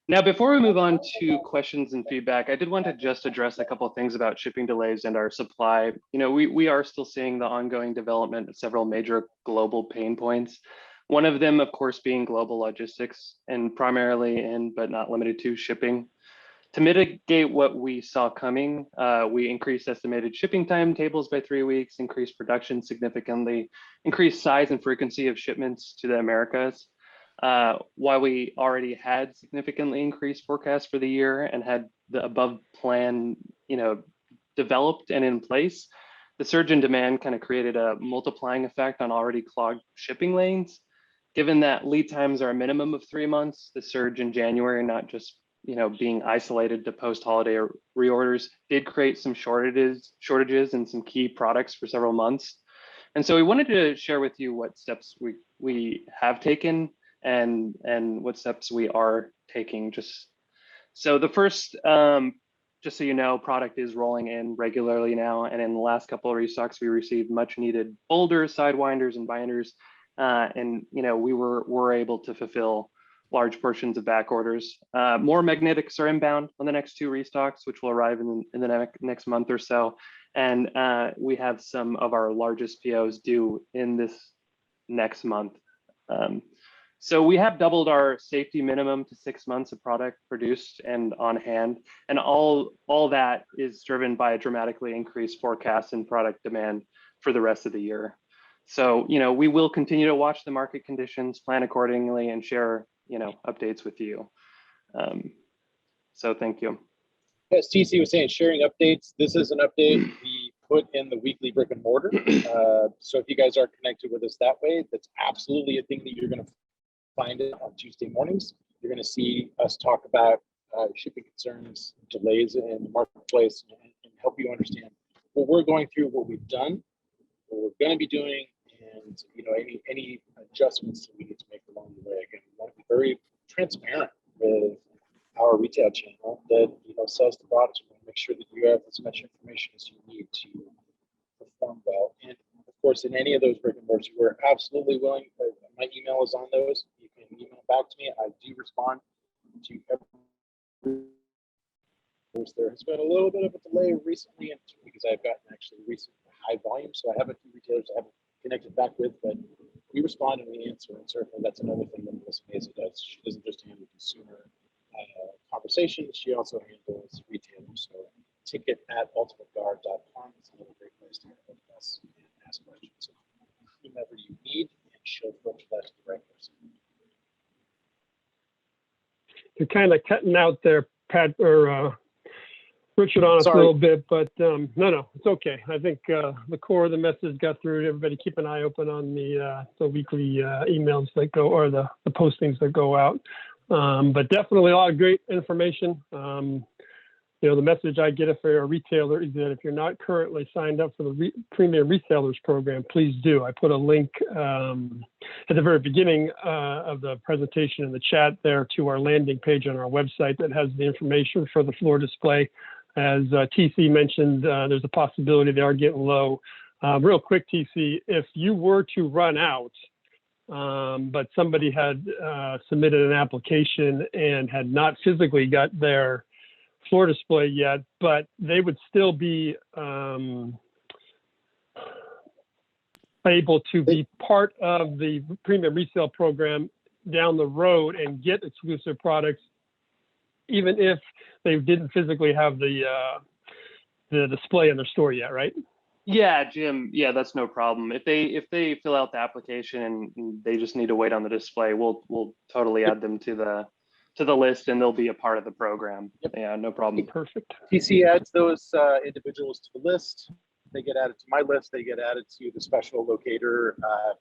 Now, before we move on to questions and feedback, I did want to just address a couple of things about shipping delays and our supply. We are still seeing the ongoing development of several major global pain points. One of them, of course, being global logistics, and primarily in, but not limited to, shipping. To mitigate what we saw coming, we increased estimated shipping timetables by 3 weeks, increased production significantly, increased size and frequency of shipments to the Americas. While we already had significantly increased forecasts for the year and had the above plan, developed and in place, the surge in demand kind of created a multiplying effect on already clogged shipping lanes. Given that lead times are a minimum of 3 months, the surge in January, not just being isolated to post-holiday reorders, did create some shortages in some key products for several months. And so we wanted to share with you what steps we have taken and what steps we are taking. So the first, just so you know, product is rolling in regularly now. And in the last couple of restocks, we received much needed boulders, sidewinders, and binders. And we were able to fulfill large portions of back orders. More magnetics are inbound on the next 2 restocks, which will arrive in the next month or so. And we have some of our largest POs due in this next month. So we have doubled our safety minimum to 6 months of product produced and on hand. And all that is driven by a dramatically increased forecast and product demand for the rest of the year. So, we will continue to watch the market conditions, plan accordingly, and share updates with you. So thank you. as TC was saying, sharing updates. This is an update we put in the weekly brick and mortar. So if you guys are connected with us that way, that's absolutely a thing that you're going to find it on Tuesday mornings. You're going to see us talk about shipping concerns, delays in the marketplace, and help you understand what we're going through, what we've done, what we're going to be doing, and any adjustments that we need to make along the way. Again, we want to be very transparent with our retail channel that sells the products. We want to make sure that you have as much information as you need to perform well. And of course, in any of those brick and mortars, we're absolutely willing. My email is on those. You can email back to me. I do respond to every. There has been a little bit of a delay recently because I've gotten actually recent high volume. So I have a few retailers I haven't connected back with, but we respond and we answer. And certainly that's another thing that Melissa Meza does. She doesn't just handle consumer conversations, she also handles retailers. So ticket@ultimateguard.com is another great place to get us and ask questions. So whomever you need, and she'll filter that to the right person. You're kind of cutting out there, Pat, or Richard, on us a little bit, but no, it's okay. I think the core of the message got through. Everybody keep an eye open on the weekly emails that go, or the postings that go out. But definitely a lot of great information. The message I get for a retailer is that if you're not currently signed up for the Premier Resellers program, please do. I put a link at the very beginning of the presentation in the chat there to our landing page on our website that has the information for the floor display. As TC mentioned, there's a possibility they are getting low. Real quick, TC, if you were to run out, but somebody had submitted an application and had not physically got their floor display yet, but they would still be able to be part of the premium resale program down the road and get exclusive products, even if they didn't physically have the display in their store yet, right? Yeah, Jim. Yeah, that's no problem. If they fill out the application and they just need to wait on the display, we'll totally add them to the list, and they'll be a part of the program. Yep. Yeah, no problem. Perfect. TC adds those individuals to the list. They get added to my list. They get added to the special locator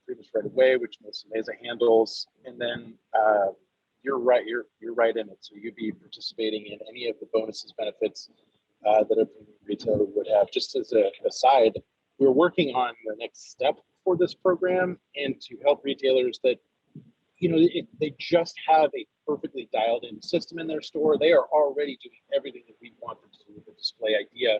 pretty much right away, which Melissa Meza handles. And then you're right. You're right in it. So you'd be participating in any of the bonuses, benefits that a premium retailer would have. Just as a aside, we're working on the next step for this program, and to help retailers that, you know, they just have a perfectly dialed in system in their store. They are already doing everything that we want them to do with the display idea.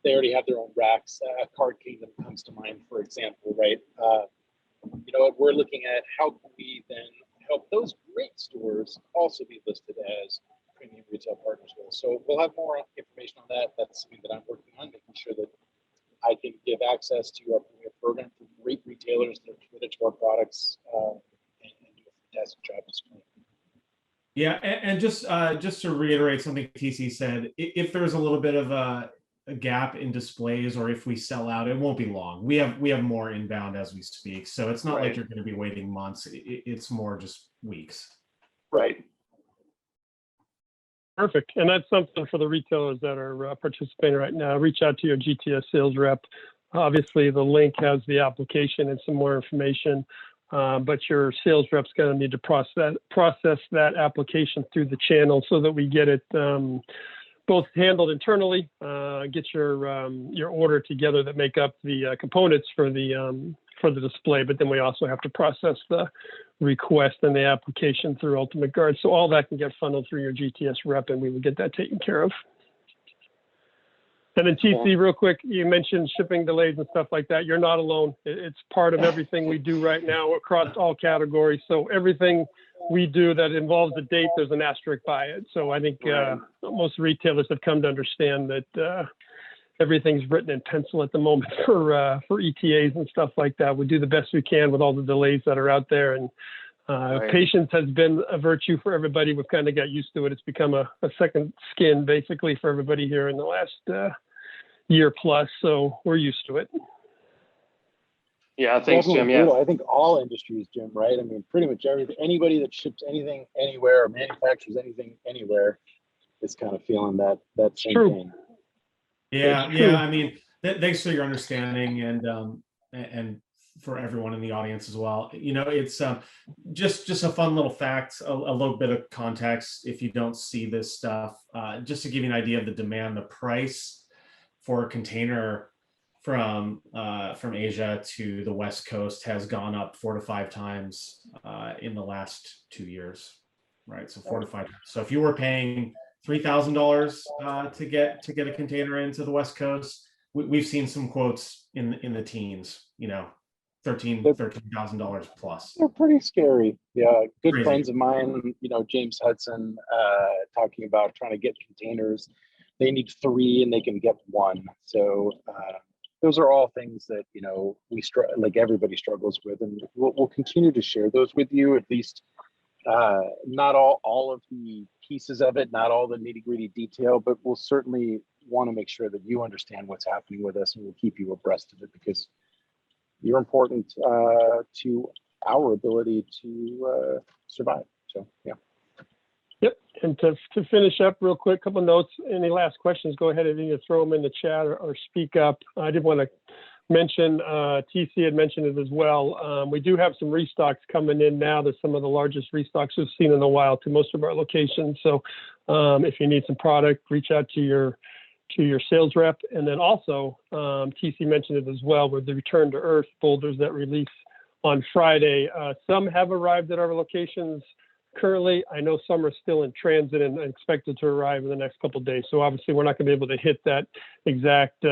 They already have their own racks. Card Kingdom comes to mind, for example, right? You know, we're looking at how can we then help those great stores also be listed as premium retail partners with. So we'll have more information on that. That's something that I'm working on, making sure that I can give access to our premium program for great retailers that are committed to our products and do a fantastic job displaying. Yeah, and just to reiterate something TC said, if there's a little bit of a gap in displays, or if we sell out, it won't be long. We have more inbound as we speak, so it's not like you're going to be waiting months. It's more just weeks. Right. Perfect. And that's something for the retailers that are participating right now. Reach out to your GTS sales rep. Obviously, the link has the application and some more information, but your sales rep's going to need to process that application through the channel so that we get it both handled internally, get your order together that make up the components for the display, but then we also have to process the request and the application through Ultimate Guard. So all that can get funneled through your GTS rep, and we will get that taken care of. And then TC, real quick, you mentioned shipping delays and stuff like that. You're not alone. It's part of everything we do right now across all categories. So everything we do that involves a date, there's an asterisk by it. So I think most retailers have come to understand that everything's written in pencil at the moment for ETAs and stuff like that. We do the best we can with all the delays that are out there, and patience has been a virtue for everybody. We've kind of got used to it. It's become a second skin basically for everybody here in the last year plus. So we're used to it. Yeah, thanks, Jim. Yeah, I think all industries, Jim, right? I mean, pretty much anybody that ships anything anywhere or manufactures anything anywhere is kind of feeling that same thing. Yeah. I mean, thanks for your understanding, and for everyone in the audience as well. You know, it's just a fun little fact, a little bit of context if you don't see this stuff. Just to give you an idea of the demand, the price for a container from Asia to the West Coast has gone up 4 to 5 times in the last 2 years, right? So 4 to 5 times. So if you were paying $3,000 to get a container into the West Coast, we've seen some quotes in the teens, you know, $13,000 plus. They're pretty scary. Yeah, good Crazy. Friends of mine, you know, James Hudson, talking about trying to get containers. They need 3 and they can get 1. So those are all things that, you know, like everybody struggles with, and we'll continue to share those with you. At least not all of the pieces of it, not all the nitty-gritty detail, but we'll certainly want to make sure that you understand what's happening with us, and we'll keep you abreast of it, because you're important to our ability to survive. So yeah. Yep. And to finish up real quick, a couple of notes. Any last questions, go ahead and either throw them in the chat or speak up. I did want to mention, TC had mentioned it as well. We do have some restocks coming in now. There's some of the largest restocks we've seen in a while to most of our locations. So if you need some product, reach out to your sales rep. And then also, TC mentioned it as well, with the Return to Earth boulders that release on Friday. Some have arrived at our locations currently. I know some are still in transit and expected to arrive in the next couple of days. So obviously we're not going to be able to hit that exact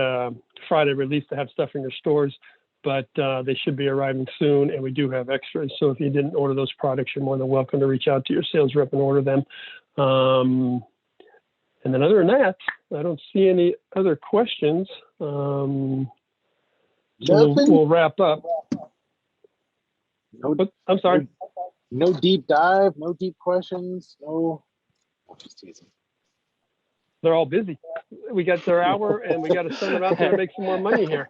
Friday release to have stuff in your stores, but they should be arriving soon, and we do have extras. So if you didn't order those products, you're more than welcome to reach out to your sales rep and order them. And then other than that, I don't see any other questions. So we'll wrap up. No, I'm sorry. No deep dive, no deep questions, no. I'm just teasing. They're all busy. We got their hour, and we got to send them out there to make some more money here.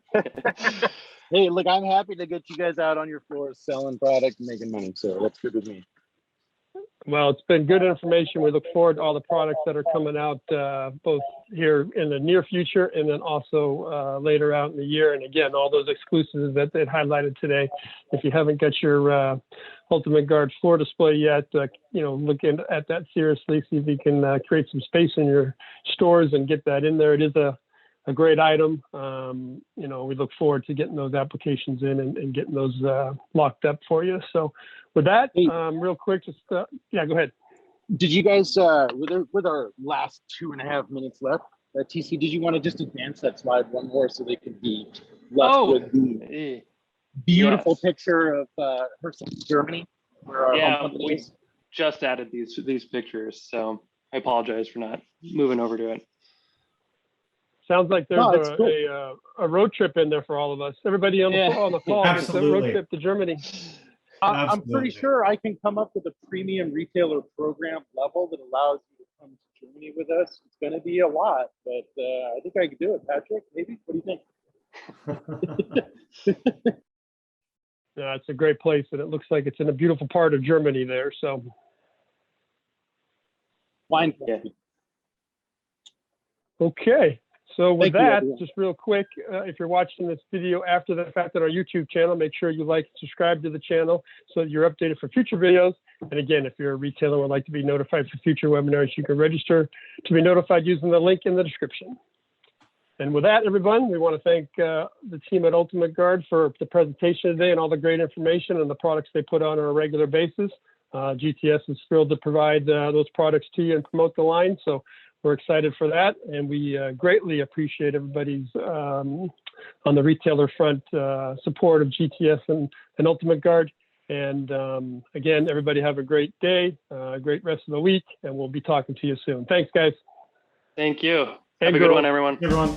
Hey, look, I'm happy to get you guys out on your floors selling product and making money. So that's good with me. Well, it's been good information. We look forward to all the products that are coming out, both here in the near future and then also later out in the year. And again, all those exclusives that they highlighted today. If you haven't got your Ultimate Guard floor display yet, look at that seriously. See if you can create some space in your stores and get that in there. It is a great item. We look forward to getting those applications in and getting those locked up for you. So with that, real quick, just go ahead. Did you guys, with our last 2.5 minutes left, TC, did you want to just advance that slide one more so they could be left with the beautiful picture of Herson, Germany, where our home company is? Just added these pictures, so I apologize for not moving over to it. Sounds like there's a road trip in there for all of us. Everybody on the call gets a road trip to Germany. I'm pretty sure I can come up with a premium retailer program level that allows you to come to Germany with us. It's going to be a lot, but I think I can do it. Patrick, maybe? What do you think? Yeah, it's a great place, and it looks like it's in a beautiful part of Germany there. So, Wine. Okay. So with that, you, just real quick, if you're watching this video after the fact on our YouTube channel, make sure you like and subscribe to the channel so that you're updated for future videos. And again, if you're a retailer and would like to be notified for future webinars, you can register to be notified using the link in the description. And with that, everyone, we want to thank the team at Ultimate Guard for the presentation today and all the great information and the products they put on a regular basis. GTS is thrilled to provide those products to you and promote the line. So we're excited for that, and we greatly appreciate everybody's on the retailer front support of GTS and Ultimate Guard. And again, everybody have a great day, great rest of the week, and we'll be talking to you soon. Thanks, guys. Thank you. Have a good one, everyone. Everyone.